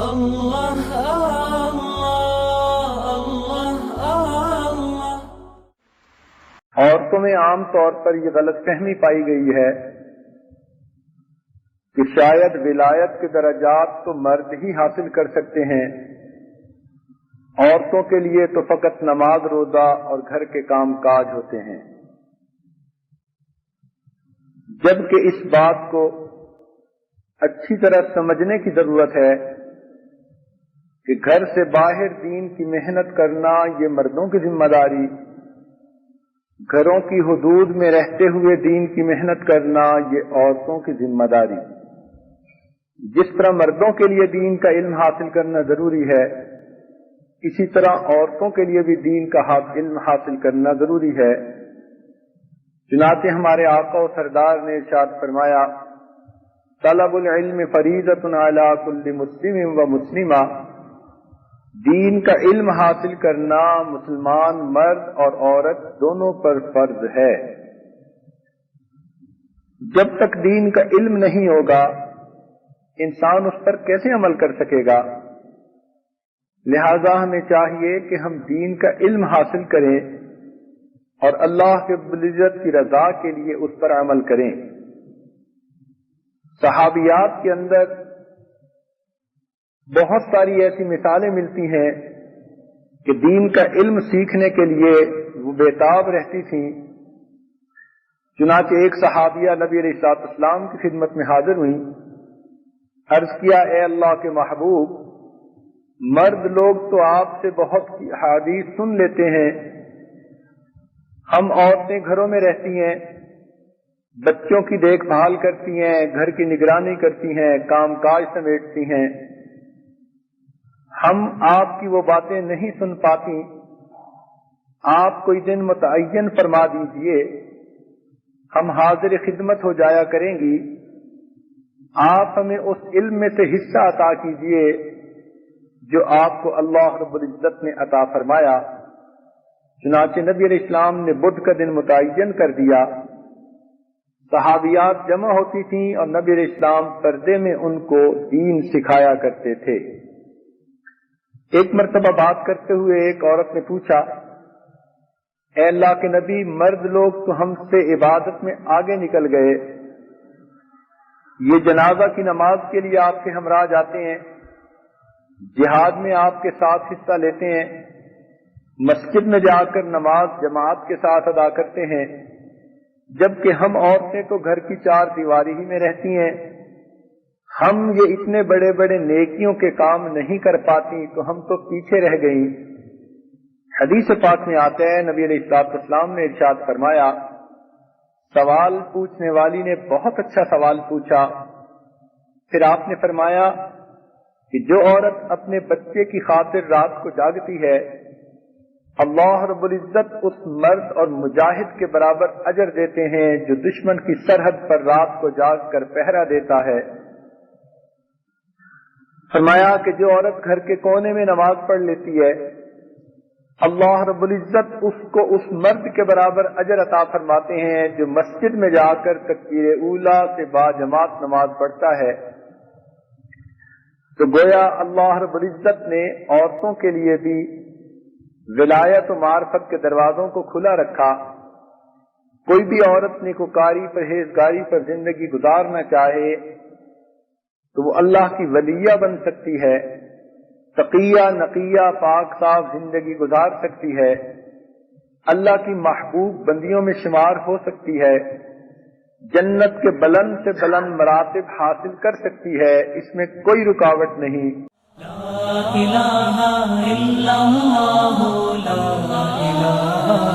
اللہ اللہ اللہ اللہ۔ عورتوں میں عام طور پر یہ غلط فہمی پائی گئی ہے کہ شاید ولایت کے درجات تو مرد ہی حاصل کر سکتے ہیں، عورتوں کے لیے تو فقط نماز روزہ اور گھر کے کام کاج ہوتے ہیں، جبکہ اس بات کو اچھی طرح سمجھنے کی ضرورت ہے کہ گھر سے باہر دین کی محنت کرنا یہ مردوں کی ذمہ داری، گھروں کی حدود میں رہتے ہوئے دین کی محنت کرنا یہ عورتوں کی ذمہ داری۔ جس طرح مردوں کے لیے دین کا علم حاصل کرنا ضروری ہے، اسی طرح عورتوں کے لیے بھی دین کا علم حاصل کرنا ضروری ہے۔ چنانچہ ہمارے آقا و سردار نے ارشاد فرمایا، طلب العلم فریضۃ علی کل مسلم و مسلمہ، دین کا علم حاصل کرنا مسلمان مرد اور عورت دونوں پر فرض ہے۔ جب تک دین کا علم نہیں ہوگا انسان اس پر کیسے عمل کر سکے گا؟ لہذا ہمیں چاہیے کہ ہم دین کا علم حاصل کریں اور اللہ کے رب العزت کی رضا کے لیے اس پر عمل کریں۔ صحابیات کے اندر بہت ساری ایسی مثالیں ملتی ہیں کہ دین کا علم سیکھنے کے لیے وہ بےتاب رہتی تھیں۔ چنانچہ ایک صحابیہ نبی علیہ الصلوۃ والسلام کی خدمت میں حاضر ہوئیں، عرض کیا، اے اللہ کے محبوب، مرد لوگ تو آپ سے بہت حدیث سن لیتے ہیں، ہم عورتیں گھروں میں رہتی ہیں، بچوں کی دیکھ بھال کرتی ہیں، گھر کی نگرانی کرتی ہیں، کام کاج سمیٹتی ہیں، ہم آپ کی وہ باتیں نہیں سن پاتی، آپ کوئی دن متعین فرما دیجئے، ہم حاضر خدمت ہو جایا کریں گی، آپ ہمیں اس علم میں سے حصہ عطا کیجئے جو آپ کو اللہ رب العزت نے عطا فرمایا۔ چنانچہ نبی علیہ السلام نے بدھ کا دن متعین کر دیا، صحابیات جمع ہوتی تھیں اور نبی علیہ السلام پردے میں ان کو دین سکھایا کرتے تھے۔ ایک مرتبہ بات کرتے ہوئے ایک عورت نے پوچھا، اے اللہ کے نبی، مرد لوگ تو ہم سے عبادت میں آگے نکل گئے، یہ جنازہ کی نماز کے لیے آپ کے ہمراہ جاتے ہیں، جہاد میں آپ کے ساتھ حصہ لیتے ہیں، مسجد میں جا کر نماز جماعت کے ساتھ ادا کرتے ہیں، جبکہ ہم عورتیں تو گھر کی چار دیواری ہی میں رہتی ہیں، ہم یہ اتنے بڑے بڑے نیکیوں کے کام نہیں کر پاتی، تو ہم تو پیچھے رہ گئیں۔ حدیث پاک میں آتا ہے، نبی علیہ الصلوۃ والسلام نے ارشاد فرمایا، سوال پوچھنے والی نے بہت اچھا سوال پوچھا۔ پھر آپ نے فرمایا کہ جو عورت اپنے بچے کی خاطر رات کو جاگتی ہے، اللہ رب العزت اس مرد اور مجاہد کے برابر اجر دیتے ہیں جو دشمن کی سرحد پر رات کو جاگ کر پہرا دیتا ہے۔ فرمایا کہ جو عورت گھر کے کونے میں نماز پڑھ لیتی ہے، اللہ رب العزت اس کو اس مرد کے برابر اجر عطا فرماتے ہیں جو مسجد میں جا کر تکبیر اولا سے باجماعت نماز پڑھتا ہے۔ تو گویا اللہ رب العزت نے عورتوں کے لیے بھی ولایت و معرفت کے دروازوں کو کھلا رکھا۔ کوئی بھی عورت نیکوکاری پرہیزگاری پر زندگی گزارنا چاہے تو وہ اللہ کی ولیہ بن سکتی ہے، تقیہ نقیہ پاک صاف زندگی گزار سکتی ہے، اللہ کی محبوب بندیوں میں شمار ہو سکتی ہے، جنت کے بلند سے بلند مراتب حاصل کر سکتی ہے، اس میں کوئی رکاوٹ نہیں۔ لا الہ الا اللہ، لا الہ